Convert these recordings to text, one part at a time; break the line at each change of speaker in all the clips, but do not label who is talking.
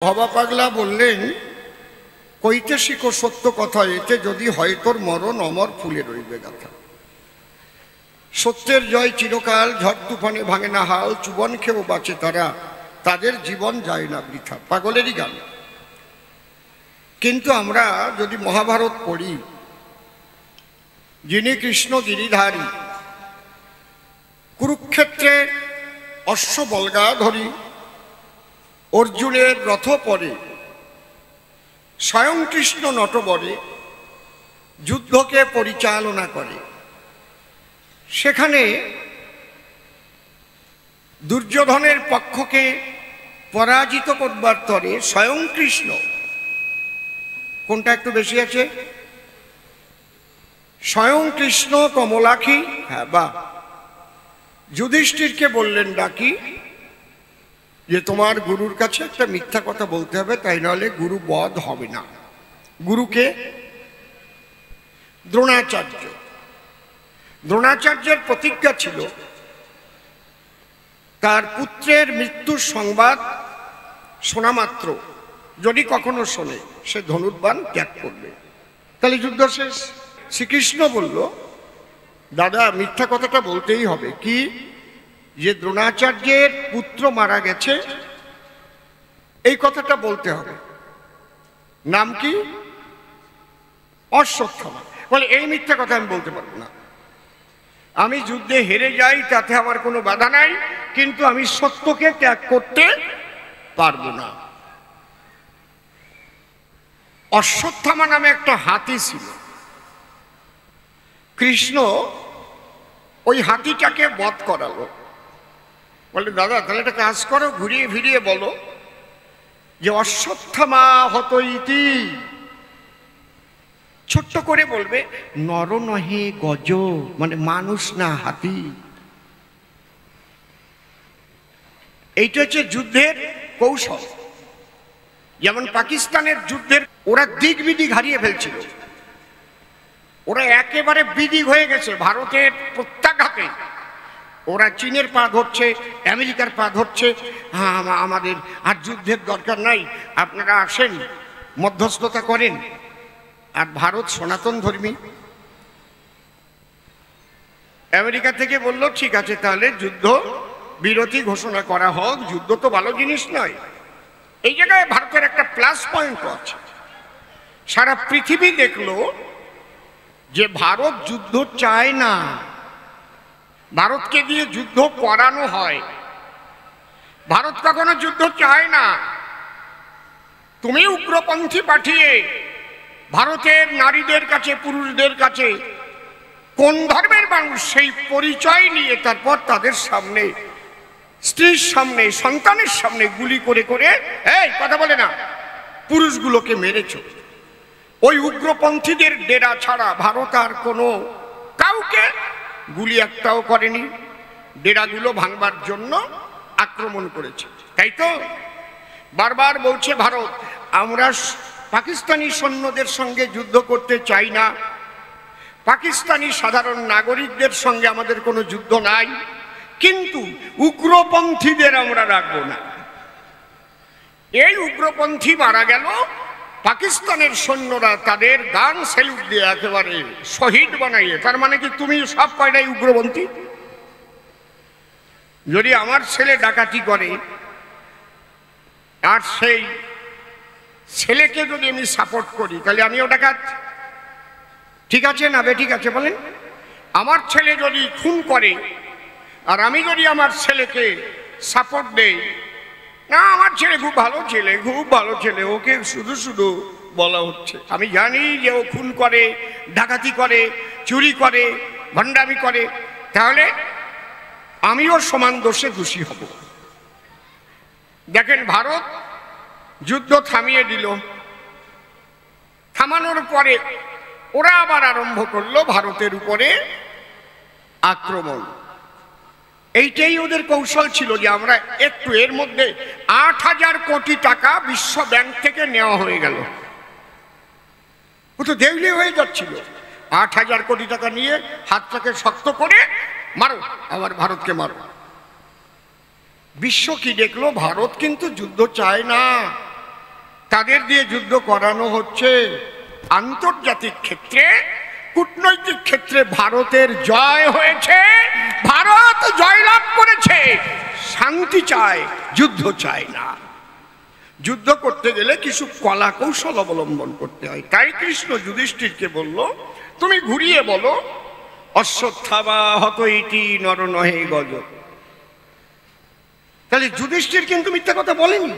ভবা পাগলা বললেন, কইতে শিখো সত্য কথা, এতে যদি হয় তোর মরণ অমর ফুলে রইবে গাথা। সত্যের জয় চিরকাল, ঝড় তুফানে ভাঙে না হাল, চুবন খেয়েও বাঁচে তারা, তাদের জীবন যায় না বৃথা। পাগলেরই গান। কিন্তু আমরা যদি মহাভারত পড়ি, যিনি কৃষ্ণ গিরিধারী, কুরুক্ষেত্রের অশ্ব বলগাধরী, অর্জুনের রথ পরে, স্বয়ং কৃষ্ণ নটবরে যুদ্ধকে পরিচালনা করে, সেখানে দুর্যোধনের পক্ষকে পরাজিত করবার তরে স্বয়ং কৃষ্ণ, কোনটা একটু বেশি আছে, স্বয়ং কৃষ্ণ কমলাক্ষী, হ্যাঁ বা যুধিষ্ঠিরকে বললেন ডাকি যে তোমার গুরুর কাছে একটা মিথ্যা কথা বলতে হবে, তাই নাহলে গুরু বধ হবে না। গুরুকে দ্রোণাচার্য। দ্রোণাচার্যের প্রতিজ্ঞা ছিল তার পুত্রের মৃত্যুর সংবাদ শোনা মাত্র যদি কখনো শোনে, সে ধনুর্বাণ ত্যাগ করবে। তাহলে যুদ্ধ শেষ। শ্রীকৃষ্ণ বলল, দাদা মিথ্যা কথাটা বলতেই হবে, কি যে দ্রোণাচার্যের পুত্র মারা গেছে, এই কথাটা বলতে হবে। নাম কি? অশ্বত্থামা। বলে এই মিথ্যা কথা আমি বলতে পারবো না, আমি যুদ্ধে হেরে যাই তাতে আমার কোনো বাধা নাই, কিন্তু আমি সত্যকে ত্যাগ করতে পারবো না। অশ্বত্থামা নামে একটা হাতি ছিল। কৃষ্ণ ওই হাতিটাকে বধ করালো। বলে দাদা তাহলে একটা কাজ করো, ঘুরিয়ে ফিরিয়ে বলো যে অশ্বত্থামা হত ইতি, ছোট্ট করে বলবে নর নহে গজ, মানে মানুষ না হাতি। এইটা হচ্ছে যুদ্ধের কৌশল। যেমন পাকিস্তানের যুদ্ধের ওরা দিক বিদিক হারিয়ে ফেলছিল, ওরা একেবারে বিদিক হয়ে গেছে ভারতের প্রত্যাঘাতে। ওরা চীনের পা ধরছে, আমেরিকার পা ধরছে, আমাদের আর যুদ্ধের দরকার নাই, আপনারা আসেন মধ্যস্থতা করেন। আর ভারত সনাতন ধর্মী, আমেরিকা থেকে বলল ঠিক আছে তাহলে যুদ্ধ বিরতি ঘোষণা করা হোক, যুদ্ধ তো ভালো জিনিস নয়। এই জায়গায় ভারতের একটা প্লাস পয়েন্ট আছে। সারা পৃথিবী দেখলো যে ভারত যুদ্ধ চায় না, ভারতকে দিয়ে যুদ্ধ করানো হয়। ভারত কখনো যুদ্ধ চায় না। তুমি উগ্রপন্থী পাঠিয়ে ভারতের নারীদের কাছে, পুরুষদের কাছে কোন ধর্মের মানুষ সেই পরিচয় নিয়ে তারপর তাদের সামনে, স্ত্রীর সামনে, সন্তানের সামনে গুলি করে করে, এই কথা বলে না, পুরুষগুলোকে মেরেছ। ওই উগ্রপন্থীদের ডেরা ছাড়া ভারত আর কোনো কাউকে গুলি একটাও করেনি। ডেরাগুলো ভাঙবার জন্য আক্রমণ করেছে, তাই তো বারবার বলছে ভারত, আমরা পাকিস্তানি সৈন্যদের সঙ্গে যুদ্ধ করতে চাই না, পাকিস্তানি সাধারণ নাগরিকদের সঙ্গে আমাদের কোনো যুদ্ধ নাই, কিন্তু উগ্রপন্থীদের আমরা রাখবো না। এই উগ্রপন্থী মারা গেল, পাকিস্তানের সৈন্যরা তাদের গান স্যালুট দিয়ে একেবারে শহীদ বানাইয়ে। তার মানে কি তুমি সব কয়টাই উগ্রপন্থী? যদি আমার ছেলে ডাকাতি করে আর সেই ছেলেকে যদি আমি সাপোর্ট করি, তাহলে আমিও ডাকাত। ঠিক আছে না ঠিক আছে বলেন? আমার ছেলে যদি খুন করে আর আমি যদি আমার ছেলেকে সাপোর্ট দেই, না আমার ছেলে খুব ভালো ছেলে, খুব ভালো ছেলে, ওকে শুধু শুধু বলা হচ্ছে, আমি জানি যে ও খুন করে, ডাকাতি করে, চুরি করে, ভণ্ডামি করে, তাহলে আমিও সমান দোষে দোষী হব। দেখেন ভারত যুদ্ধ থামিয়ে দিল, থামানোর পরে ওরা আবার আরম্ভ করলো ভারতের উপরে আক্রমণ। এইটাই ওদের কৌশল ছিল যে আমরা একটু, এর মধ্যে ৮,০০০ কোটি টাকা বিশ্ব ব্যাংক থেকে নেওয়া হয়ে গেল। ও তো দেউলিয়া হয়ে যাচ্ছিল। ৮,০০০ কোটি টাকা নিয়ে হাতটাকে শক্ত করে মারো, আবার ভারতকে মারো। বিশ্ব কি দেখলো? ভারত কিন্তু যুদ্ধ চায় না, তাদের দিয়ে যুদ্ধ করানো হচ্ছে। আন্তর্জাতিক ক্ষেত্রে, কূটনৈতিক ক্ষেত্রে ভারতের জয় হয়েছে, ভারত জয়লাভ করেছে। শান্তি চায়, যুদ্ধ চায় না। যুদ্ধ করতে গেলে কিছু কলা কৌশল অবলম্বন করতে হয়। তাই কৃষ্ণ যুধিষ্ঠিরকে বলল, তুমি ঘুরিয়ে বলো, অশ্বত্থামা হত ইতি নর নহে গজ। তাহলে যুধিষ্ঠির কিন্তু মিথ্যা কথা বলেনি,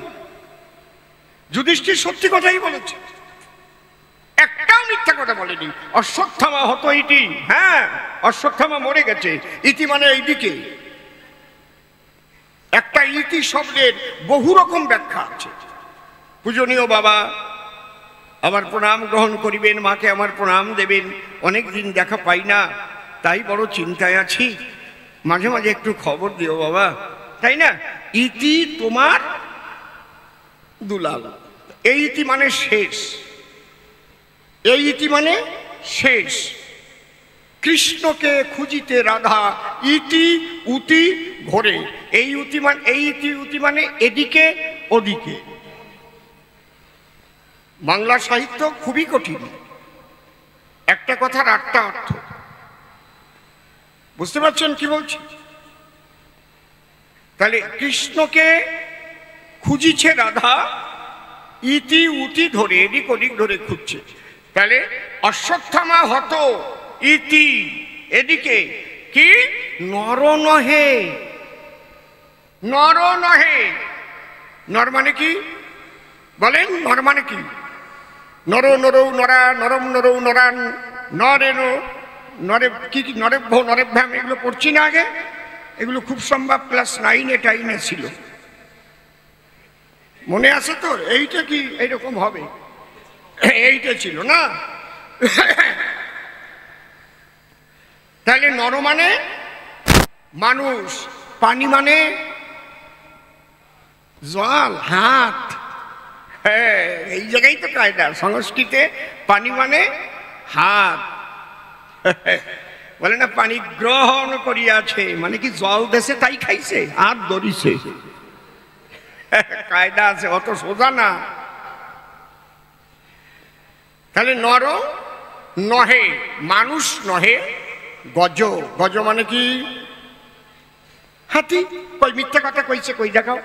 যুধিষ্ঠির সত্যি কথাই বলেছে, একটাও মিথ্যা কথা বলেনি। অশ্বত্থামা হত ইতি, হ্যাঁ অশ্বত্থামা মরে গেছে। ইতি মানে এইদিকে। একটা ইতি শব্দের বহু রকম ব্যাখ্যা আছে। পূজনীয় বাবা আমার প্রণাম গ্রহণ করিবেন, মাকে আমার প্রণাম দেবেন। অনেক দিন দেখা পাই না, তাই বড় চিন্তায় আছি, মাঝে মাঝে একটু খবর দিও বাবা, তাই না? ইতি তোমার দুলাল, এই ইতি মানে শেষ, এই ইতি মানে শেষ। কৃষ্ণকে খুঁজিতে রাধা ইতি উতি ঘোরে। এই উতি মানে, এই ইতি উতি মানে এদিকে ওদিকে। বাংলা সাহিত্য খুবই কঠিন, একটা কথার আটটা অর্থ। বুঝতে পারছেন কি বলছি? তাহলে কৃষ্ণকে খুঁজিছে রাধা, ইতি উতি ধরে এদিক ওদিক ধরে খুঁজছে। তাহলে অশ্বত্থামা হত ইতি এদিকে কি নর নহে, নর নহে। নর মানে কি বলেন? নর মানে কি? নর নরৌ নরা, নরম নরৌ নরান, নরেন নরে কি কি, নরেভ্য নরেভ্যাম, এগুলো পড়ছি না আগে? এগুলো খুব সম্ভব ক্লাস 9-এ 10-এ ছিল, মনে আছে তো? এইটা কি এইরকম হবে? এইটা ছিল না? তাহলে নর মানে মানুষ, পানি মানে জল, হাত। হ্যাঁ, এই জায়গায় তো কায়দা সংস্কৃতে। পানি মানে হাত। বলে না পানি গ্রহণ করিয়াছে, মানে কি জল দেশে তাই খাইছে, হাত ধরিছে। কায়দা আছে, অত সোজা না। তাহলে নর নহে মানুষ নহে, গজ, গজ মানে কি হাতি। কই মিথ্যা কথা কইছে? কই দেখাও,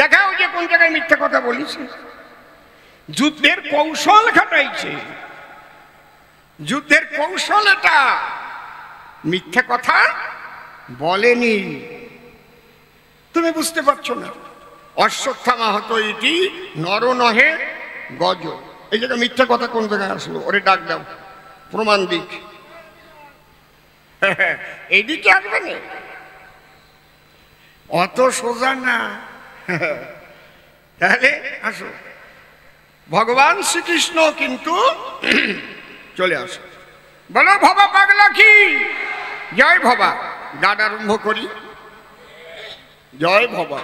দেখাও যে কোন জায়গায় মিথ্যা কথা বলিস। যুদ্ধের কৌশল খাটাইছে, যুদ্ধের কৌশল এটা, মিথ্যা কথা বলেনি। তুমি বুঝতে পারছো না? অশ্বত্থামা হত ইতি নর নহে গজ। এই জায়গায় মিথ্যা কথা কোন জায়গায় আসলো? ওরে ডাক দাও, প্রমাণ দিক। এইদিকে আসবে না, অত সোজা না। তাহলে আসো, ভগবান শ্রীকৃষ্ণ কিন্তু চলে আসো। বলো ভবা পাগলা কি জয় ভবা। গান আরম্ভ করি, জয় ভবা।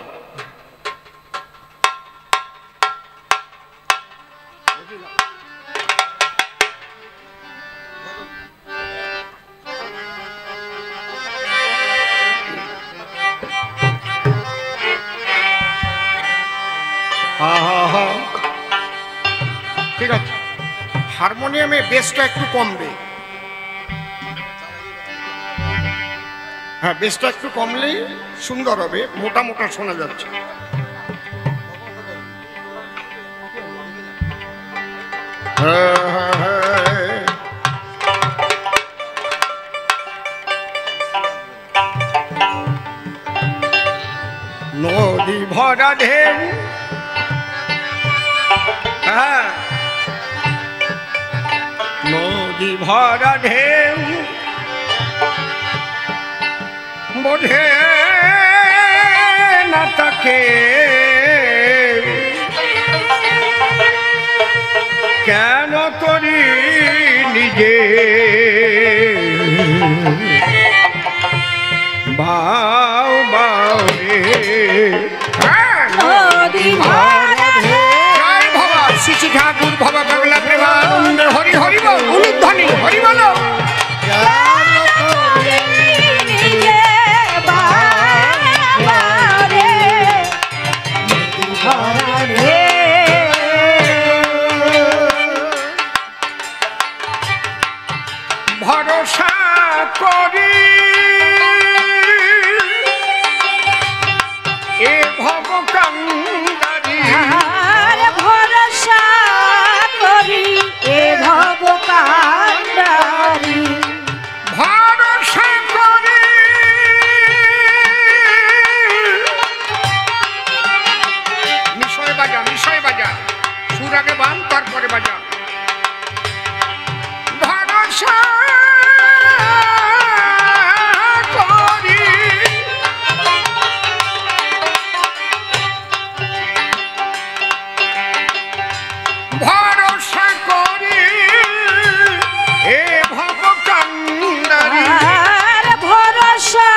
ঠিক আছে, হারমোনিয়ামে বেসটা একটু কমবে। হ্যাঁ, বেসটা একটু কমলেই সুন্দর হবে, মোটা মোটা শোনা যাচ্ছে। নদী ভরা ঢেউ, হ্যাঁ নদী ভরা ঢেউ, বোঝে না তাকে কেন করি নিজে বাউ বাউ রে। জয় ভবা শ্রী ঠাকুর ভবা পাগলা প্রেমানন্দ হরি হরি বল, উলুধ্বনি হরি বলো। ভরসা করি এ ভব কান্ডারি
ভরসা করি এ ভব কান্ডারি
ভরসা করি নিশয় বাজা সুর আগে বান তারপরে বাজা ভরসা করি ভরসা করি এ ভব কান্ডারি
ভরসা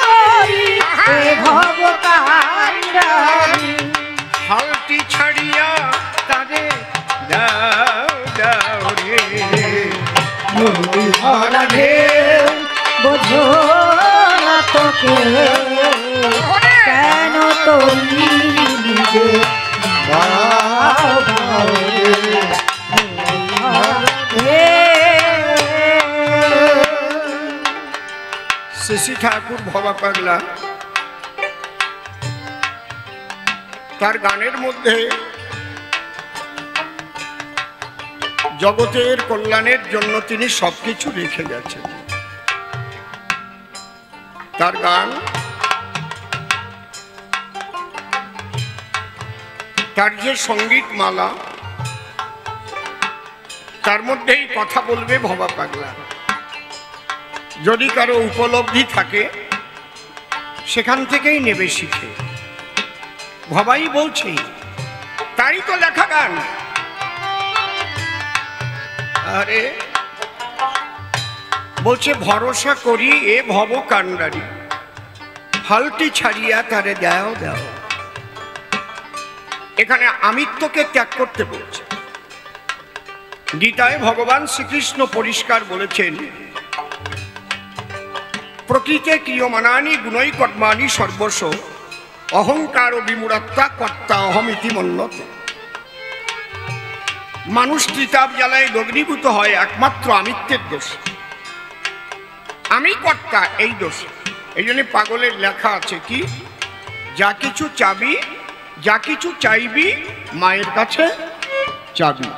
করি এ ভব কান্ডারি
হালটি ছাড়িয়া তারে দাও দাও রে
বোঝো না তোকে কেন তোরি নিজে
শ্রী ঠাকুর ভবা পাগলা তার গানের মধ্যে জগতের কল্যাণের জন্য তিনি সবকিছু রেখে গেছেন। তার গান, তার যে সঙ্গীত মালা, তার মধ্যেই কথা বলবে ভবা পাগলা। যদি কারো উপলব্ধি থাকে সেখান থেকেই নেবে শিখে। ভবাই বলছে, তারই তো লেখা গান। আরে বলছে ভরসা করি এ ভব কান্ডারি, হালটি ছাড়িয়া তারে দাও দাও। এখানে আমিত্বকে ত্যাগ করতে বলছে। গীতায় ভগবান শ্রীকৃষ্ণ পরিষ্কার বলেছেন, প্রকৃতে ক্রিয়মানানি গুণৈ কর্মাণি সর্বস্ব অহংকার ও বিমূঢ়াত্মা কর্তা অহমিতি মন্যতে। মানুষ ত্রিতাপ জ্বালায় দগ্ধীভূত হয় একমাত্র আমিত্বের দোষ। আমি কর্তা, এই দোষ। এই জন্য পাগলের লেখা আছে কি, যা কিছু চাবি, যা কিছু চাইবি মায়ের কাছে চাবি।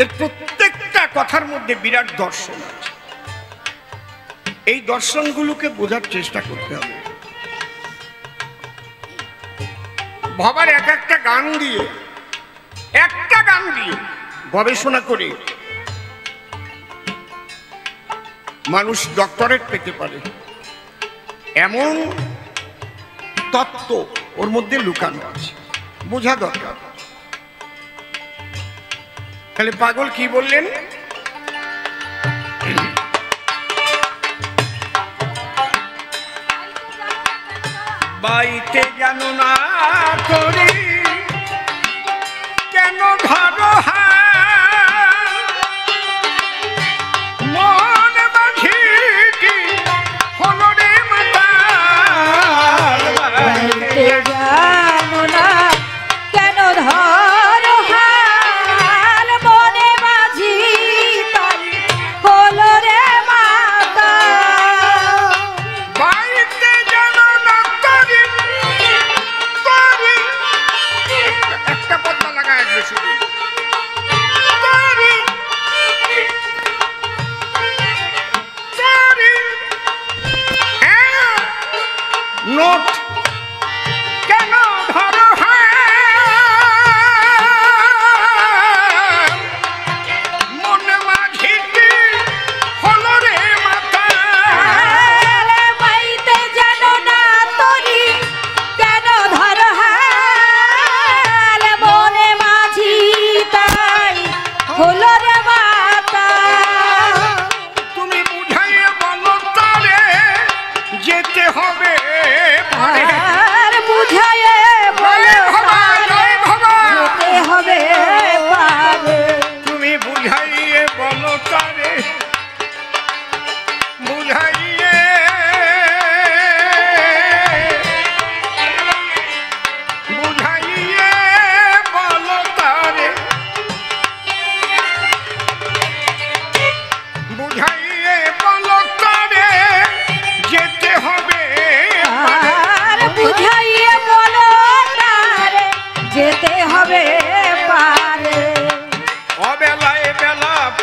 এর প্রত্যেকটা কথার মধ্যে বিরাট দর্শন আছে। এই দর্শনগুলোকে বোঝার চেষ্টা করতে হবে। ভবার একটা গান দিয়ে, একটা গান দিয়ে গবেষণা করে মানুষ ডক্টরেট পেতে পারে, এমন তত্ত্ব ওর মধ্যে লুকানো আছে, বোঝা দরকার। তাহলে পাগল কি বললেন, বাইতে জানো না করি কেন ধরো মন মাঝি কি হলো রে মাতা।
বাইতে জানো না কেন ধরো হাল, মনে মাঝি তাই হলো রে মাতা।
বাইতে জানো না করি করি, একটা পদ্মা লাগা আসবে শুধু করি করি, নোট কেন ধরো মনে মাঝিটি হলো রে মাতা।
বাইতে জানো না তোরি কেন ধরো হাল, মনে মাঝি তাই হলো রে মাতা।
তুমি বুঝাইয়ে বলো তারে যেতে হবে পারে।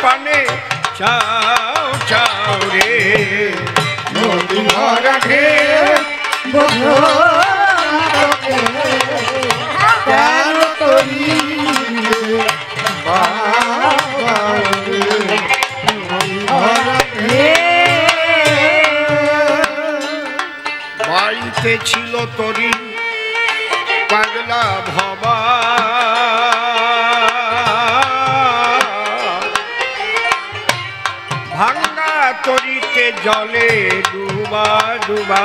পানে চাও চাও রে নদী ভরা ঢেউ
বোঝো কেন তরি
বাড়িতে ছিল তরি পাগলা ভবা ভাঙ্গা তরিতে জলে ডুবা ডুবা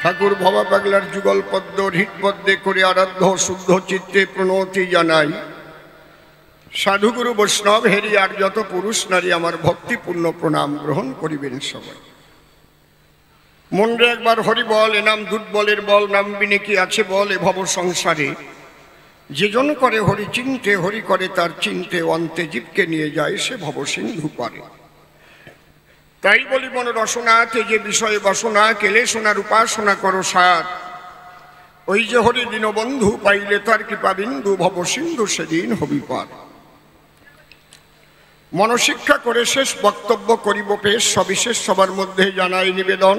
ঠাকুর ভবা পাগলার যুগল পদ্ম হৃদ পদ্মে করে আরাধ্য শুদ্ধ চিত্তে প্রণতি জানাই। সাধুগুরু বৈষ্ণব হেরি আর যত পুরুষ নারী আমার ভক্তিপূর্ণ প্রণাম গ্রহণ করিবেন সবাই। মনরে একবার হরি বল, এ নাম দুর্বলের বল, নাম বিনে কি আছে বল এ ভব সংসারে। যেজন করে হরি চিনতে, হরি করে তার চিনতে, অন্তে জীবকে নিয়ে যায় সে ভব সিন্ধু পারে। তাই বলি মন রসনাতে যে বিষয়ে বাসনা, কেলে সোনার উপাসনা করো সাত। ওই যে হরি দীনবন্ধু পাইলে তার কৃপা বিন্দু, ভব সিন্ধু সেদিন হবি পার। মনশিক্ষা করে শেষ বক্তব্য করিব পেশ, সবিশেষ সবার মধ্যে জানাই নিবেদন।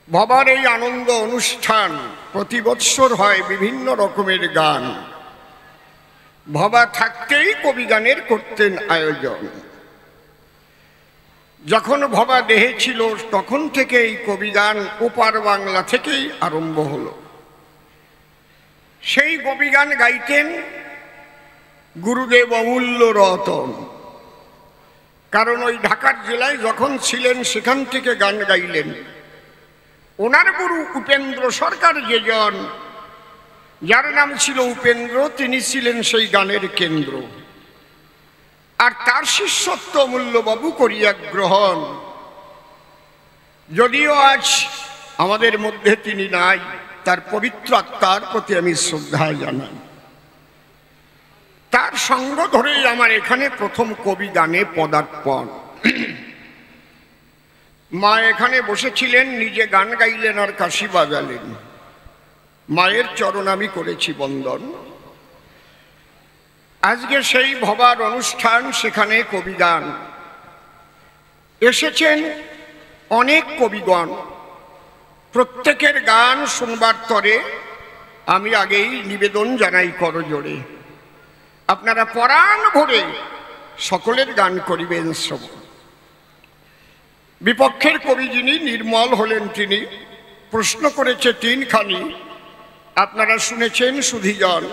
ভবার এই আনন্দ অনুষ্ঠান প্রতি বৎসর হয় বিভিন্ন রকমের গান। ভবা থাকতেই কবি গানের করতেন আয়োজন। যখন ভবা দেহে ছিল তখন থেকে এই কবিগান ওপার বাংলা থেকেই আরম্ভ হলো। সেই কবিগান গাইতেন গুরুদেব অমূল্য রতন। কারণ ওই ঢাকার জেলায় যখন ছিলেন সেখান থেকে গান গাইলেন। ওনার গুরু উপেন্দ্র সরকার যেজন, যার নাম ছিল উপেন্দ্র, তিনি ছিলেন সেই গানের কেন্দ্র। আর তার শিষ্যত্ব অমূল্যবাবু করিয়া গ্রহণ। যদিও আজ আমাদের মধ্যে তিনি নাই, তার পবিত্র আত্মার প্রতি আমি শ্রদ্ধা জানাই। তার সঙ্গ ধরেই আমার এখানে প্রথম কবি গানে পদার্পণ। মা এখানে বসেছিলেন, নিজে গান গাইলেন আর কাশি বাজালেন। মায়ের চরণ আমি করেছি বন্দন। আজকে সেই ভবার অনুষ্ঠান, সেখানে কবিগান এসেছেন অনেক কবিগণ। প্রত্যেকের গান শুনবার তরে আমি আগেই নিবেদন জানাই করজোড়ে, আপনারা পরাণ ভরে সকলের গান করিবেন শ্রবণ। বিপক্ষের কবি যিনি নির্মল হলেন, তিনি প্রশ্ন করেছে তিনখানি, আপনারা শুনেছেন সুধীজন।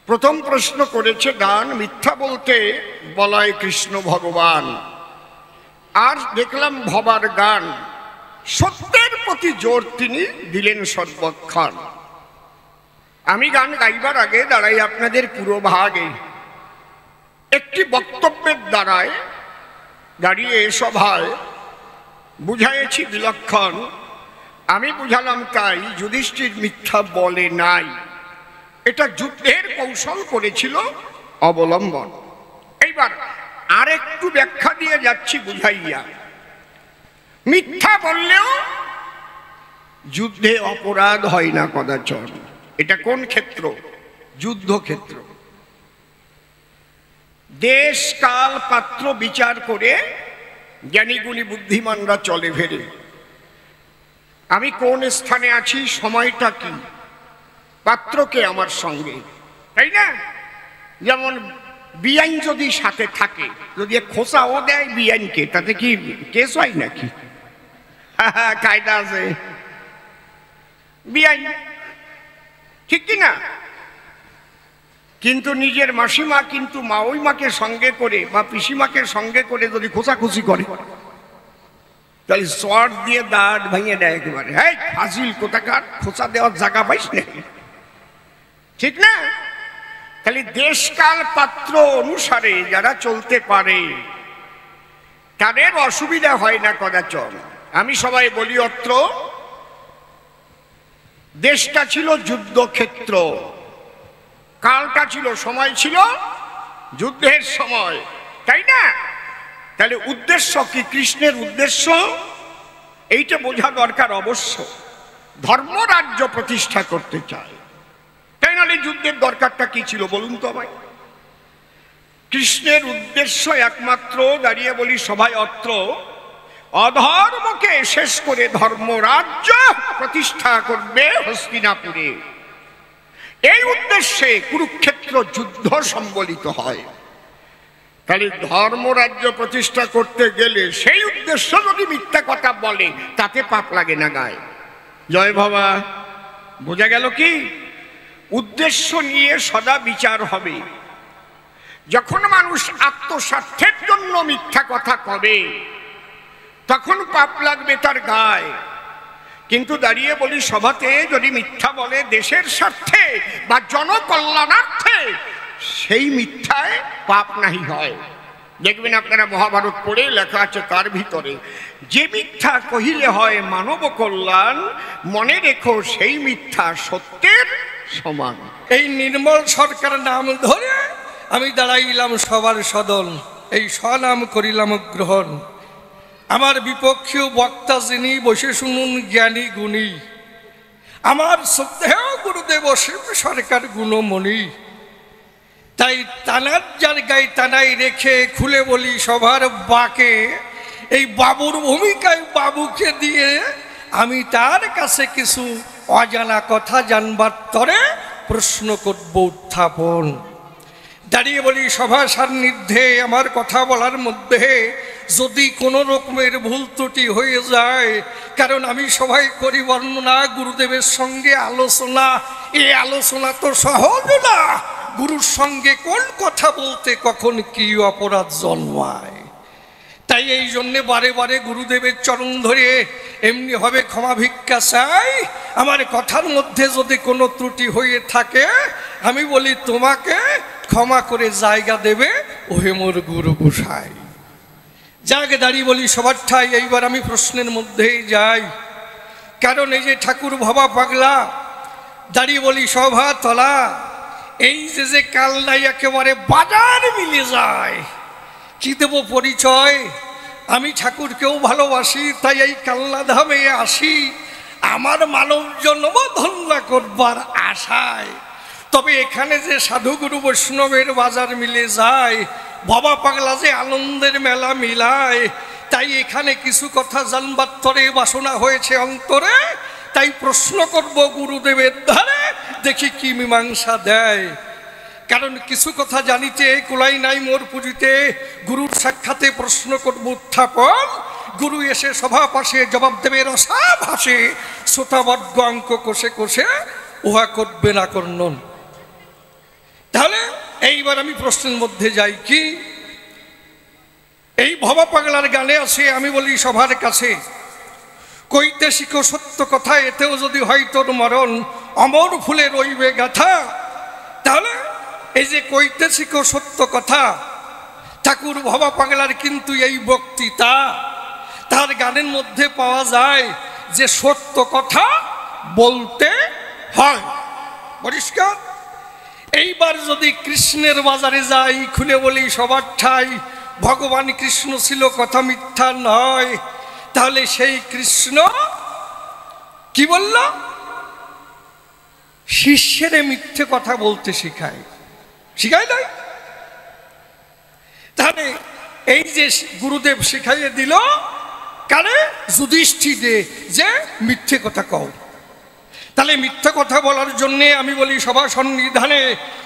প্রথম প্রশ্ন করেছে গান মিথ্যা বলতে বলায় কৃষ্ণ ভগবান। আর দেখলাম ভবার গান সত্যের প্রতি জোর তিনি দিলেন সর্বক্ষণ। আমি গান গাইবার আগে দাঁড়াই আপনাদের পুরো ভাগে। একটি বক্তব্যের দ্বারায় দাঁড়িয়ে সভায় বুঝাইছি বিলক্ষণ। আমি বুঝালাম তাই, যুধিষ্ঠির মিথ্যা বলে নাই, এটা যুদ্ধের কৌশল করেছিল অবলম্বন। এইবার আরেকটু ব্যাখ্যা দিয়ে যাচ্ছি বুঝাইয়া। মিথ্যা বললেও যুদ্ধে অপরাধ হয় না কদাচন। এটা কোন ক্ষেত্র? যুদ্ধক্ষেত্র। দেশ কাল পাত্র বিচার করে জ্ঞানীগুণী বুদ্ধিমানরা চলে ফেরে। আমি কোন স্থানে আছি, সময়টা কি, পাত্রকে আমার সঙ্গে, তাই না? যেমন বিআইন যদি সাথে থাকে, যদি খোঁচাও দেয় বিআইনকে, তাতে কি কেস হয় নাকি? কায়দা আছে বিআইন, ঠিক কি না? কিন্তু নিজের মাসিমা কিন্তু মাওইমাকে সঙ্গে করে বা পিসিমাকে সঙ্গে করে যদি খোঁচাখুচি করে, তাহলে শর্ট দিয়ে দাঁত ভেঙে দেয় একেবারে। হ্যাঁ, ফাজিল কোথাকার, খোঁচা দেওয়ার জায়গা পাইস না, ঠিক না? তাহলে দেশকাল পাত্র অনুসারে যারা চলতে পারে তাদের অসুবিধা হয় না কদাচন। আমি সবাই বলি, অত্র দেশটা ছিল যুদ্ধক্ষেত্র, কালটা ছিল, সময় ছিল যুদ্ধের সময়, তাই না? তাহলে উদ্দেশ্য কি? কৃষ্ণের উদ্দেশ্য এইটা বোঝা দরকার অবশ্য। ধর্মরাজ্য প্রতিষ্ঠা করতে চায়, তাই নাহলে যুদ্ধের দরকারটা কি ছিল বলুন তো আমায়? কৃষ্ণের উদ্দেশ্য একমাত্র, দাঁড়িয়ে বলি সভায় অত্র, অধর্মকে শেষ করে ধর্মরাজ্য প্রতিষ্ঠা করবে হস্তিনাপুরে। এই উদ্দেশ্যে কুরুক্ষেত্র যুদ্ধ সম্বলিত হয়। তাহলে ধর্মরাজ্য প্রতিষ্ঠা করতে গেলে সেই উদ্দেশ্য যদি মিথ্যা কথা বলে তাতে পাপ লাগে না গায়ে। জয় বাবা, বোঝা গেল কি? উদ্দেশ্য নিয়ে সদা বিচার হবে। যখন মানুষ আত্মস্বার্থের জন্য মিথ্যা কথা কবে তখন পাপ লাগবে তার গায়ে। কিন্তু দাঁড়িয়ে বলি সভাতে, যদি মিথ্যা বলে দেশের স্বার্থে বা জনকল্যাণার্থে, সেই মিথ্যায় পাপ নাহি হয়। দেখবেন আপনারা মহাভারত পড়ে লেখা আছে তার ভিতরে, যে মিথ্যা কহিলে হয় মানব কল্যাণ, মনে রেখো সেই মিথ্যা সত্যের সমান।
এই নির্মল সরকার নাম ধরে আমি দাঁড়াইলাম সবার সদন, এই স্বনাম করিলাম গ্রহণ। আমার বিপক্ষীয় বক্তা যিনি, বসে শুনুন জ্ঞানী গুণী, আমার শ্রদ্ধেয় গুরুদেব শিব সরকার গুণমণি। তাই তানার জায়গায় তানাই রেখে খুলে বলি সবার বাকে, এই বাবুর ভূমিকায় বাবুকে দিয়ে আমি তার কাছে কিছু অজানা কথা জানবার তরে প্রশ্ন করব উত্থাপন। দাঁড়িয়ে বলি সভা সান্নিধ্যে আমার কথা বলার মধ্যে যদি কোনো রকমের ভুল ত্রুটি হয়ে যায়, কারণ আমি সবাই করি বর্ণনা গুরুদেবের সঙ্গে আলোচনা। এই আলোচনা তো সহজ না, গুরুর সঙ্গে কোন কথা বলতে কখন কি অপরাধ জন্মায়। তাই এই জন্যে বারে বারে গুরুদেবের চরণ ধরে এমনি ভাবে ক্ষমা ভিক্ষা চাই। আমার কথার মধ্যে যদি কোনো ত্রুটি হয়ে থাকে আমি বলি তোমাকে ক্ষমা করে জায়গা দেবে ওহে মোর গুরু গোসাই। যাকে দাঁড়িয়ে বলি সবার ঠাই, এইবার আমি প্রশ্নের মধ্যেই যাই। কারণ এই যে ঠাকুর ভবা পাগলা, দাঁড়িয়ে বলি সভা তলা, এই যে কালনাই একেবারে বাজার মিলে যায়। কি দেব পরিচয়? আমি ঠাকুরকেও ভালোবাসি, তাই এই কালনা ধামে আসি আমার মানব জন্ম ধন্য করবার আশায়। তবে এখানে যে সাধুগুরু বৈষ্ণবের বাজার মিলে যায়, বাবা পাগলা যে আনন্দের মেলা মিলায়, তাই এখানে কিছু কথা জানবার তরে বাসনা হয়েছে অন্তরে। তাই প্রশ্ন করব গুরুদেবের ধারে, দেখি কি মীমাংসা দেয়। কারণ কিছু কথা জানিতে কুলাই নাই মোর পুঁজিতে, গুরুর সাক্ষাতে প্রশ্ন করব উত্থাপন। গুরু এসে সভা পাশে জবাব দেবে রসা ভাসে, শ্রোতাবর্গ অঙ্ক কষে কষে উহা করবে না কর্ণন। তাহলে এইবার আমি প্রশ্নের মধ্যে যাই। কি এই ভবা পাগলার গানে আছে, আমি বলি সবার কাছে, কইতে শিখো সত্য কথা, এতেও যদি হয় তোর মরণ, অমর ফুলে রইবে গাথা। তাহলে এই যে কইতে শিখো সত্য কথা, ঠাকুর ভবা পাগলার কিন্তু এই বক্তৃতা, তার গানের মধ্যে পাওয়া যায় যে সত্য কথা বলতে হয়, পরিষ্কার। এইবার যদি কৃষ্ণের বাজারে যাই, খুলে বলি সবার ঠাই ভগবান কৃষ্ণ ছিল কথা মিথ্যা নয়, তাহলে সেই কৃষ্ণ কি বলল? শিষ্যের মিথ্যে কথা বলতে শিখায়, শিখায় নাই? তাহলে এই যে গুরুদেব শিখাইয়ে দিল কারে? যুধিষ্ঠিরে, যে মিথ্যে কথা কও। তাহলে মিথ্যা কথা বলার জন্যে আমি বলি সভা সন্নিধানে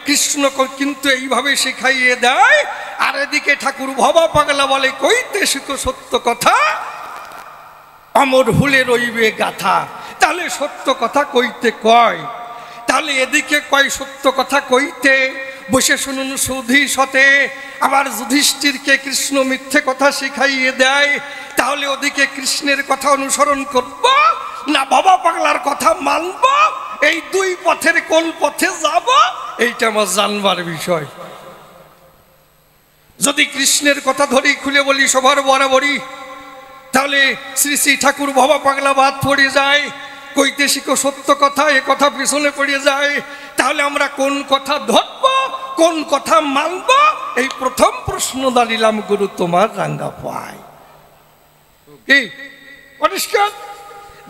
কৃষ্ণ কিন্তু এইভাবে শিখাইয়ে দেয়, আর এদিকে ঠাকুর ভবা পাগলা বলে কইতে শিখো সত্য কথা, অমর হুলে রইবে গাথা। তাহলে সত্য কথা কইতে কয়, তাহলে এদিকে কয় সত্য কথা কইতে, বসে শুনুন সুধী সতে। আবার যুধিষ্ঠিরকে কৃষ্ণ মিথ্যে কথা শিখাইয়ে দেয়, তাহলে ওদিকে কৃষ্ণের কথা অনুসরণ করব না বাবা পাগলার কথা মানব? এই দুই পথের কোন পথে যাব এইটা আমার জানবার বিষয়। যদি কৃষ্ণের কথা ধরি, খুলে বলি সবার বরাবরই, তাহলে শ্রী শ্রী ঠাকুর ভবা পাগলা বাদ পড়ে যায়, কইতে শিখো সত্য কথা, এ কথা পিছনে পড়ে যায়। তাহলে আমরা কোন কথা ধরব, কোন কথা মানব? এই প্রথম প্রশ্ন দাঁড়িলাম গুরু তোমার রাঙ্গা পায়। কি পরিষ্কার?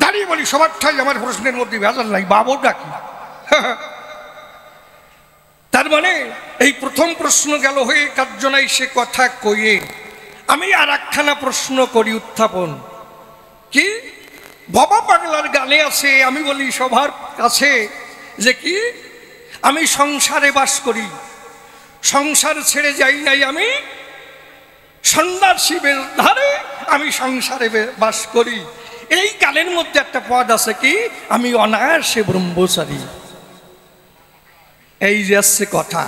দাঁড়িয়ে বলি সবার ঠাই আমার প্রশ্নের মধ্যে ভেজাল নাই, বাবর ডাকি। তার মানে এই প্রথম প্রশ্ন গেল হয়ে কার্যনাই সে কথা কইয়ে আমি আর একখানা প্রশ্ন করি উত্থাপন। কি ভবা পাগলার গানে আছে, আমি বলি সবার কাছে যে কি আমি সংসারে বাস করি, সংসার ছেড়ে যাই নাই, আমি সন্ন্যাসীর ধারে আমি সংসারে বাস করি। এই গানের মধ্যে একটা পদ আছে কি আমি অনায়াসে ব্রহ্মচারী। এই যে আসছে কথা,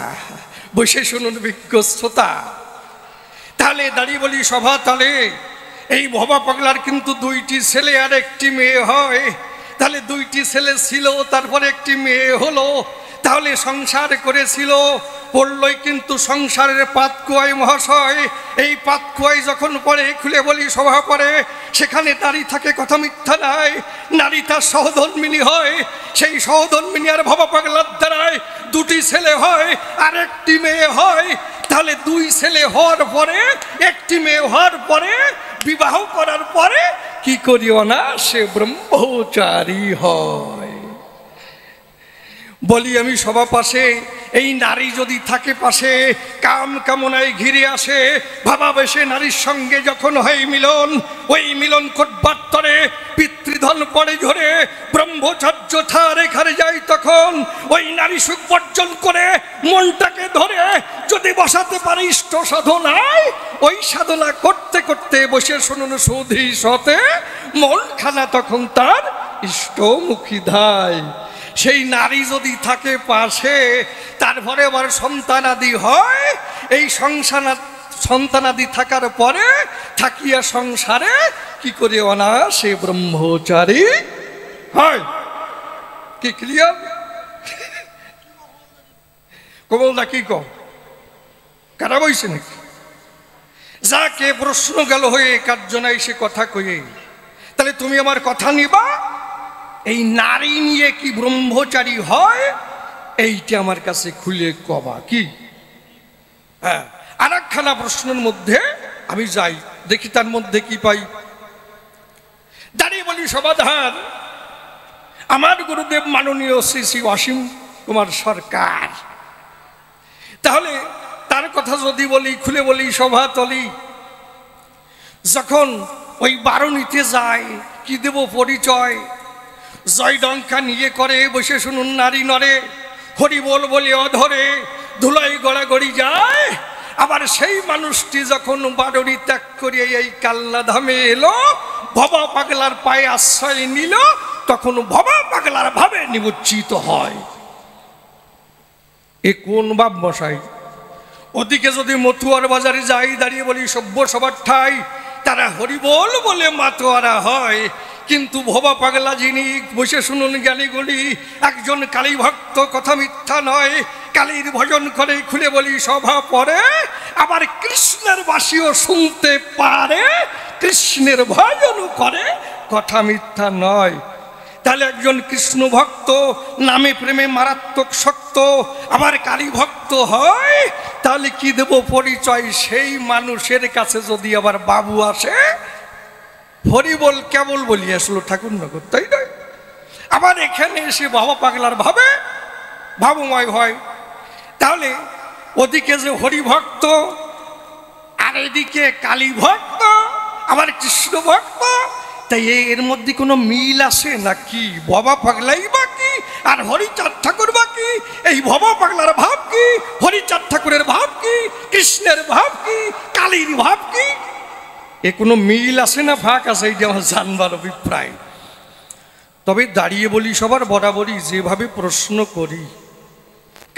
বসে শুনুন বিজ্ঞ শ্রোতা। তাহলে দাঁড়িয়ে বলি সভা, তাহলে এই ভবা পাগলার কিন্তু দুইটি ছেলে আর একটি মেয়ে হয়। তাহলে দুইটি ছেলে ছিল, তারপরে একটি মেয়ে হলো। তাহলে সংসার করেছিল, পড়লই কিন্তু সংসারের পাতকুয়ায় মহাশয়। এই পাতকুয়ায় যখন পড়ে, খুলে বলি সভা পড়ে, সেখানে নারী থাকে, কথা মিথ্যা নাই। নারী তার সহধর্মিনী হয়, সেই সহধর্মিনী আর ভবা পাগলার দ্বারায় দুটি ছেলে হয় আর একটি মেয়ে হয়। তাহলে দুই ছেলে হওয়ার পরে, একটি মেয়ে হওয়ার পরে, বিবাহ করার পরে কি করিও না সে ব্রহ্মচারী হয়। বলি আমি সভা পাশে, এই নারী যদি থাকে পাশে, কাম কামনায় ঘিরে আসে, ভাবাবেশে নারীর সঙ্গে যখন হয় মিলন, ওই মিলন করবার তরে পিতৃধন পড়ে ঝরে, ব্রহ্মচর্য ছাড়ে খারে যায়, তখন ওই নারী সুখ বর্জন করে মনটাকে ধরে যদি বসাতে পারে ইষ্ট সাধনায়, ওই সাধনা করতে করতে বসে শুনুন সুধী সতে মনখানা তখন তার ইষ্টমুখী ধায়। সেই নারী যদি থাকে পাশে, তারপরে আবার সন্তানাদি হয়। এই সন্তানাদি থাকার পরে থাকিয়া সংসারে কি করে অনায়াসে ব্রহ্মচারী হয়। কি ক্লিয়ার? কমলদা কি কম কারা বইছে নাকি? যাকে প্রশ্ন গেল হয়ে কার্যনাই সে কথা কয়ে, তাহলে তুমি আমার কথা নিবা? এই নারী নিয়ে কি ব্রহ্মচারী হয় এইটা আমার কাছে খুলে কবা কি? হ্যাঁ, আর একখানা প্রশ্নের মধ্যে আমি যাই, দেখি তার মধ্যে কি পাই। দাঁড়িয়ে বলি সমাধান, আমার গুরুদেব মাননীয় শ্রী শ্রী অসীম কুমার সরকার। তাহলে তার কথা যদি বলি, খুলে বলি সভাতলি, যখন ওই বারণীতে যায়, কি দেব পরিচয়, জয় ডঙ্কা নিয়ে করে বসে শুনুন নারী নরে, হরি বল বলে অধরে ধুলাই গড়াগড়ি যায়। আবার সেই মানুষটি যখন বারণী ত্যাগ করিয়ে এই কাল্লা ধামে এলো, ভবা পাগলার পায়ে আশ্রয় নিল, তখন ভবা পাগলার ভাবে নিমজ্জিত হয়। এ কোন বাপ মশাই? ওদিকে যদি মথুয়ার বাজারে যাই, দাঁড়িয়ে বলি সভ্য সবার ঠাই, তারা হরিবোল বলে মাতোয়ারা হয়। কিন্তু ভবা পাগলা যিনি বসে শুনুন জ্ঞানীগুলি, একজন কালী ভক্ত, কথা মিথ্যা নয়, কালীর ভজন করে, খুলে বলি সভা পরে আবার কৃষ্ণের বাসিও শুনতে পারে, কৃষ্ণের ভজনও করে, কথা মিথ্যা নয়। তাহলে একজন কৃষ্ণ ভক্ত নামে প্রেমে মারাত্মক শক্ত, আবার কালী ভক্ত হয়, তাহলে কি দেব পরিচয়? সেই মানুষের কাছে যদি আবার বাবু আসে, হরি বল কেবল বলি আসলো ঠাকুর নগর, তাই নয়? আবার এখানে এসে বাবা পাগলার ভাবে ভাবময় হয়। তাহলে ওদিকে যে হরি ভক্ত, আর এদিকে কালী ভক্ত, আবার কৃষ্ণ ভক্ত, তাই এর মধ্যে কোনো মিল আসে নাকি? বাবা পাগলাই বাকি আর হরিচাঁদ ঠাকুর বাকি। এই বাবা পাগলার ভাব কি, হরিচাঁদ ঠাকুরের ভাব কি, কৃষ্ণের ভাব কি, কালীর ভাব কি? এ কোনো মিল আসে না ফাঁক আছে? এইটা আমার জানবার অভিপ্রায়। তবে দাঁড়িয়ে বলি সবার বরাবরই যেভাবে প্রশ্ন করি,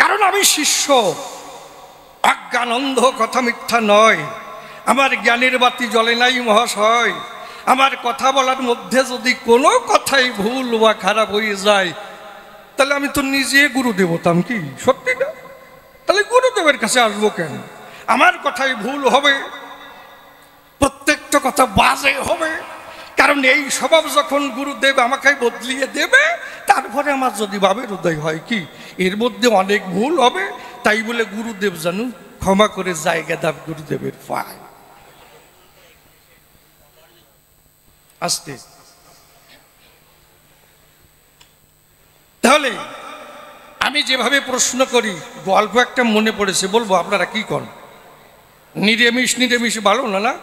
কারণ আমি শিষ্য, অজ্ঞানন্ধ, কথা মিথ্যা নয়। আমার জ্ঞানের বাতি জ্বলে নাই মহাশয়। আমার কথা বলার মধ্যে যদি কোনো কথাই ভুল বা খারাপ হয়ে যায়, তাহলে আমি তো নিজে গুরুদেব হতাম কি? সত্যি না? তাহলে গুরুদেবের কাছে আসবো কেন? আমার কথাই ভুল হবে, প্রত্যেকটা কথা বাজে হবে, কারণ এই স্বভাব যখন গুরুদেব আমাকে বদলিয়ে দেবে, তারপরে আমার যদি ভাবের উদয় হয় কি এর মধ্যে অনেক ভুল হবে, তাই বলে গুরুদেব জানু ক্ষমা করে জায়গা দাব গুরুদেবের পায়। আসতে তাহলে আমি যেভাবে প্রশ্ন করি, গল্প একটা মনে পড়েছে, বলবো, আপনারা কি করেন? নিরামিষ নিরামিষ ভালো না, না?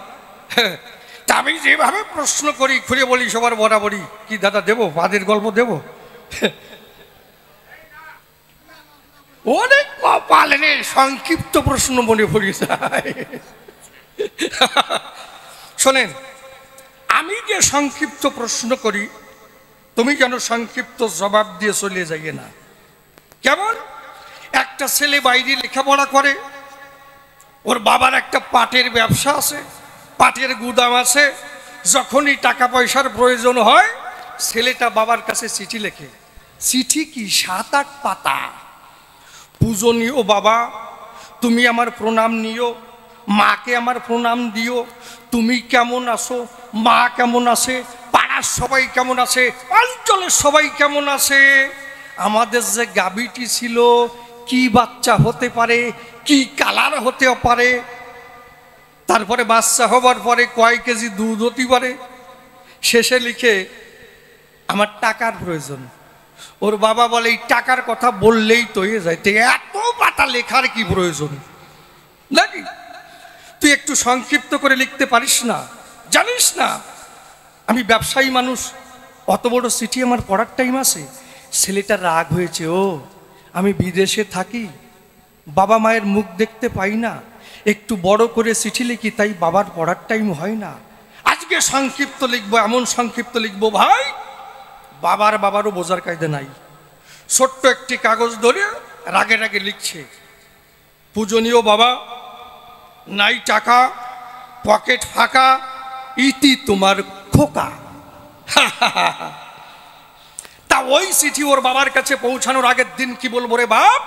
তা আমি যেভাবে প্রশ্ন করি, খুলে বলি সবার বরাবরই, কি দাদা দেবো, বাদের গল্প দেবো? অনেক কপাল রে, সংক্ষিপ্ত প্রশ্ন মনে পড়ে যায়। শোনেন, আমি যে সংক্ষিপ্ত প্রশ্ন করি, তুমি যেন সংক্ষিপ্ত জবাব দিয়ে চলে যাইয়ে না। কেমন? একটা ছেলে বাইরে লেখাপড়া করে, ওর বাবার একটা পাটের ব্যবসা আছে, পাটের গুদাম আছে। যখনই টাকা পয়সার প্রয়োজন হয়, ছেলেটা বাবার কাছে চিঠি লেখে। চিঠি কি 7-8 পাতা। পূজনীয় বাবা, তুমি আমার প্রণাম নিও, মাকে আমার প্রণাম দিও, তুমি কেমন আছো, মা কেমন আছে, পাড়ার সবাই কেমন আছে, অঞ্চলের সবাই কেমন আছে, আমাদের যে গাভীটি ছিল কি বাচ্চা হতে পারে, কি কালার হতে পারে, তারপরে বাচ্চা হবার পরে কয় কেজি দুধ হতে পারে। শেষে লিখে আমার টাকার প্রয়োজন। ওর বাবা বলে এই টাকার কথা বললেই তো হয়ে যায়, এত পাতা লেখার কি প্রয়োজন নাকি? তুই একটু সংক্ষিপ্ত করে লিখতে পারিস না? জানিস না আমি ব্যবসায়ী মানুষ, অত বড় চিঠি আমার পড়ার টাইম আছে? ছেলেটা রাগ হয়েছে, ও আমি বিদেশে থাকি, বাবা মায়ের মুখ দেখতে পাই না, একটু বড় করে চিঠি লিখি, তাই বাবার পড়ার টাইম হয় না। আজকে সংক্ষিপ্ত লিখবো, এমন সংক্ষিপ্ত লিখবো ভাই, বাবারও বোঝার কায়দা নাই। ছোট্ট একটি কাগজ ধরে রাগে রাগে লিখছে, পূজনীয় বাবা, নাই টাকা, পকেট ফাঁকা, ইতি তোমার খোকা। তা ওই চিঠি ওর বাবার কাছে পৌঁছানোর আগের দিন কি বলবো রে বাপ,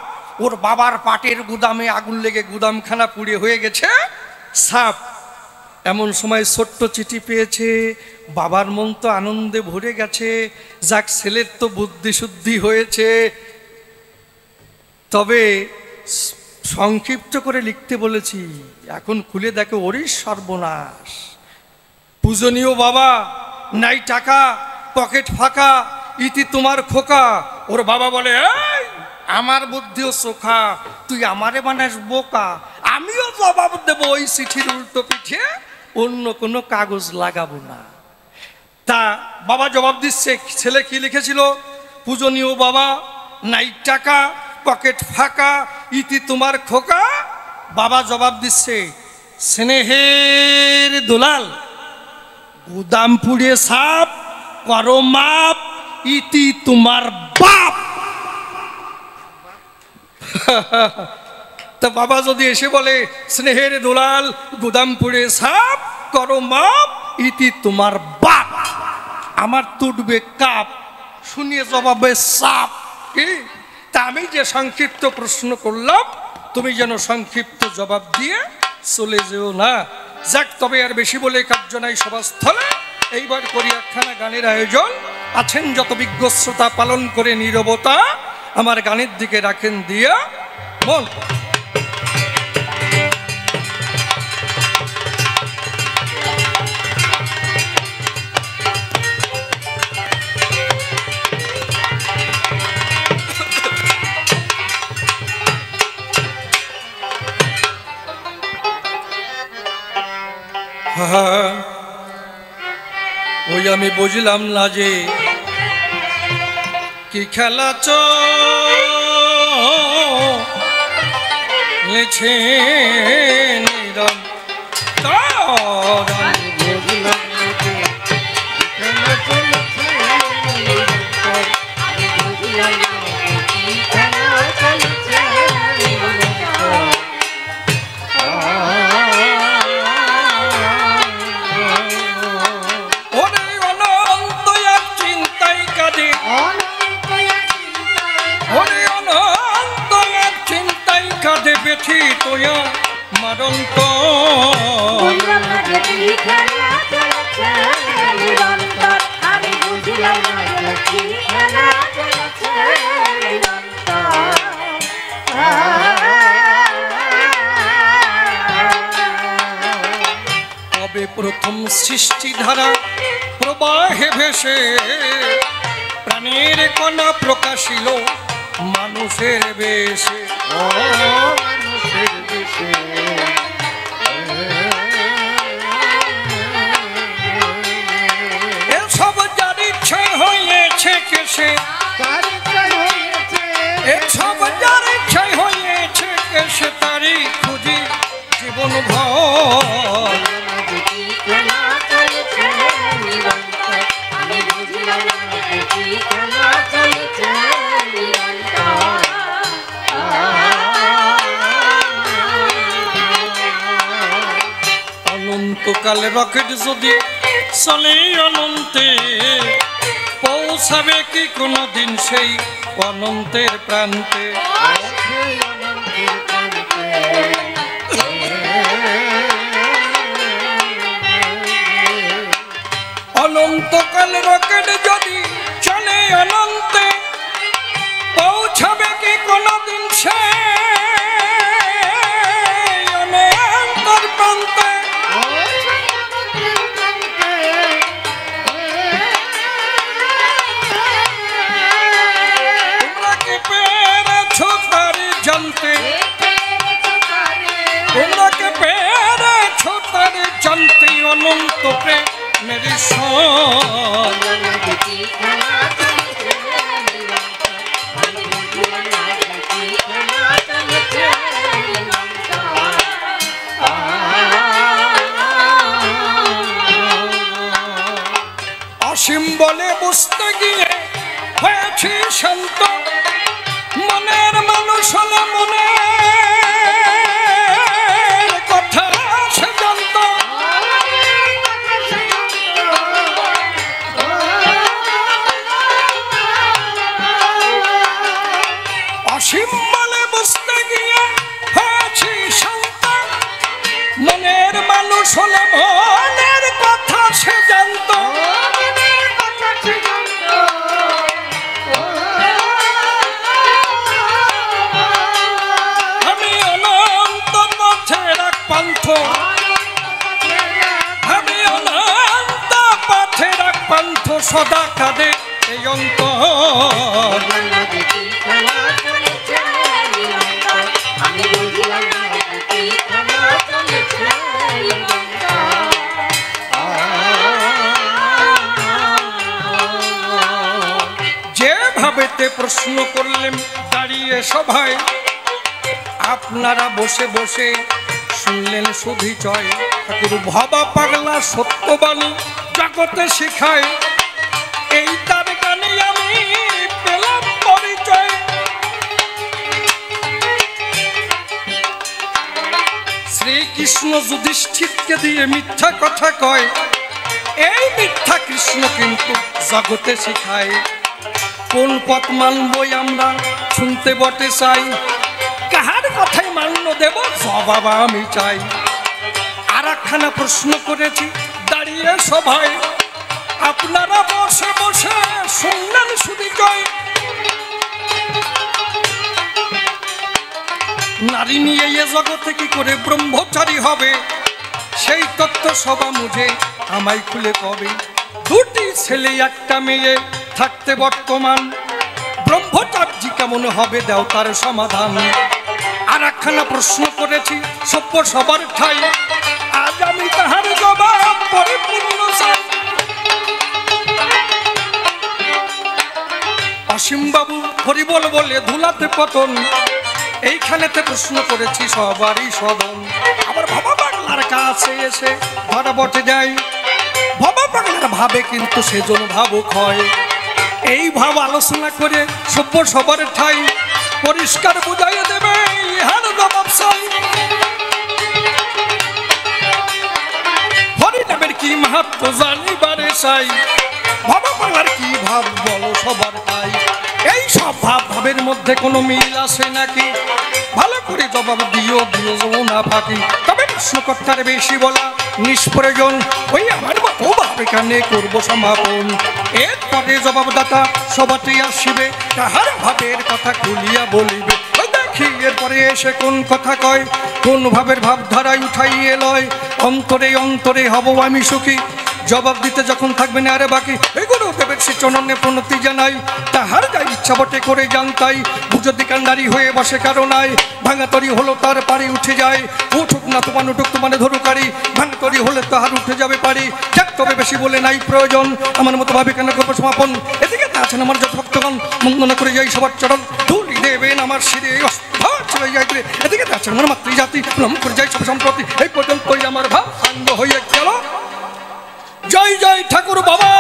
ওর বাবার পাটের গুদামে আগুন লেগে গুদামখানা পুড়ে হয়ে গেছে সাপ। এমন সময় ছোট্ট চিঠি পেয়েছে, বাবার মন তো আনন্দে ভরে গেছে, যাক ছেলের তো বুদ্ধি শুদ্ধি হয়েছে। তবে সংক্ষিপ্ত করে লিখতে বলেছি, এখন খুলে দেখে ওরই সর্বনাশ। পূজনীয় বাবা, নাই টাকা, পকেট ফাঁকা, ইতি তোমার খোকা। ওর বাবা বলে, এই আমার বুদ্ধিও চোখা, তুই আমারে বানাস বোকা। আমিও জবাব দেবো ওই চিঠির উল্টো পিঠে, অন্য কোনো কাগজ লাগাবো না। তা বাবা জবাব দিচ্ছে, ছেলে কি লিখেছিল? পূজনীয় বাবা, নাই টাকা, পকেট ফাঁকা, ইতি তোমার খোকা। বাবা জবাব দিচ্ছে, স্নেহের দুলাল, গুদাম পুড়ে সাপ, করো মাপ, ইতি তোমার বাপ। তা বাবা যদি এসে বলে, স্নেহের দুলাল, গুদাম পুড়ে সাপ, করো মাপ, ইতি তোমার বাপ, আমার তুটবে কাপ। শুনিয়ে জবাবে সাপ। কি? তা আমি যে সংক্ষিপ্ত প্রশ্ন করলাম, তুমি যেন সংক্ষিপ্ত জবাব দিয়ে চলে যেও না। যাক, তবে আর বেশি বলে কার্য নাই সভাস্থলে। এইবার করি একখানা গানের আয়োজন। আছেন যত বিজ্ঞ শ্রোতা, পালন করে নীরবতা, আমার গানের দিকে রাখেন দিয়া মন। ওই আমি বুঝলাম না যে কি খেলা চলেছে মারন্ত তবে প্রথম সৃষ্টিধারা প্রবাহে ভেসে প্রাণের কণা প্রকাশিল মানুষের বেশে। এসব যার ইচ্ছায় হয়েছে কেসে, এসব যার ইচ্ছায় হয়েছে কেসে, তারই খুঁজি জীবন ভর। অনন্তকালে রকেট যদি চলে অনন্তে, পৌঁছাবে কি কোনো দিন সেই অনন্তের প্রান্তে? অনন্তকাল রকেট যদি চলে অনন্তে, পৌঁছাবে কি কোনো দিন সেই অনন্তের প্রান্তে? তোমরা কি পেরেছ তারি জানতে, তোমরা কি পেরেছ তারি জানতে অনন্ত প্রেমের ঈশ্বর? অসীম বলে বুঝতে গিয়ে হয়েছি শান্ত, মনের মানুষ হলে মনের কথা সে জানত। অসীম বলে বুঝতে গিয়ে হয়েছি শান্ত, মনের মানুষ হলে মনের কথা সে জানত। আমি অনন্ত পথের এক পান্থ, আমি অনন্ত পথের এক পান্থ, সদা কাঁদে এই অন্তর। যেভাবেতে প্রশ্ন করলেন দাঁড়িয়ে সভায়, আপনারা বসে বসে শুনলেন সুধিচয়। ঠাকুর ভাবা পাগলা সত্যবাণী জগতে শিখায়, এই তার গানে আমি পেলাম পরিচয়। শ্রীকৃষ্ণ যুধিষ্ঠিরকে দিয়ে মিথ্যা কথা কয়, এই মিথ্যা কৃষ্ণ কিন্তু জগতে শিখায়। কোন পথ মানবই আমরা শুনতে বটে চাই, কাহার কথাই মান্য দেব জবাব আমি চাই। একখানা প্রশ্ন করেছি দাঁড়িয়ে সভায়, আপনারা বসে বসে শুনলেন শুধু জয়। নারী নিয়ে এ জগতে কি করে ব্রহ্মচারী হবে, সেই তত্ত্ব সভা মুঝে আমায় খুলে কবে। দুটি ছেলে একটা মেয়ে থাকতে বর্তমান, ব্রহ্মচার্য কেমন হবে দাও তার সমাধান। আর একখানা প্রশ্ন করেছি সভ্য সবার ঠাই, আজ আমি তাহার জবাব পরিপূর্ণ চাই। অসীম বাবু হরিবল বলে ধুলাতে পতন, এইখানেতে প্রশ্ন করেছি সবারই সদন। আবার ভাবা বাংলার কাছে এসে ধরা বটে যায়, ভাবা বাংলার ভাবে কিন্তু সেজন ভাবুক হয়। এই ভাব আলোচনা করে সভ্য সবার ঠাই, পরিষ্কার বুঝাইয়া দেবে ইহার জবাব চাই। হরিনামের কি মাহাত্ম্য জানিবারে চাই, ভাবা বাংলার কি ভাব বলো সবার তাই। এই সব ভাব ভাবের মধ্যে কোনো মিল আছে নাকি, ভালো করে জবাব দিও দিও না ফাঁকি। তবে প্রশ্নকর্তার বেশি বলা নিষ্প্রয়োজন, ওই আমার মতো ভাবে কানে করবো সমাপন। এরপরে জবাবদাতা সবাতেই আসিবে, তাহার ভাবের কথা খুলিয়া বলিবে। দেখি এরপরে এসে কোন কথা কয়, কোন ভাবের ভাবধারায় উঠাইয়ে লয়। অন্তরে অন্তরে হব আমি সুখী, জবাব দিতে যখন থাকবে না আরে বাকি। এই গুরুদেবের সে চরণে প্রণতি জানাই, তাহার যা ইচ্ছা বটে করে জানতাই। বুঝতি কান্ডারি হয়ে বসে কারো নাই, ভাঙাতরি হলো তার পারি উঠে যায়। উঠুক না তোমার উঠুক তোমার ধরুকারি, ভাঙাতরি হলে তাহার উঠে যাবে পারি। যাক তবে বেশি বলে নাই প্রয়োজন, আমার মতো ভাবে কেন করবো সমাপন। এদিকে আছেন আমার যত ভক্তগণ, মন্দনা করে যাই সবার চরণ ধুলি দেবেন আমার শিরে চলে যাই। এদিকে আছেন আমার মাতৃজাতি প্রণাম করে যাই সব সম্প্রতি। এই পর্যন্তই আমার ভাব সাঙ্গ হয়ে গেল। জয় জয় ঠাকুর বাবা।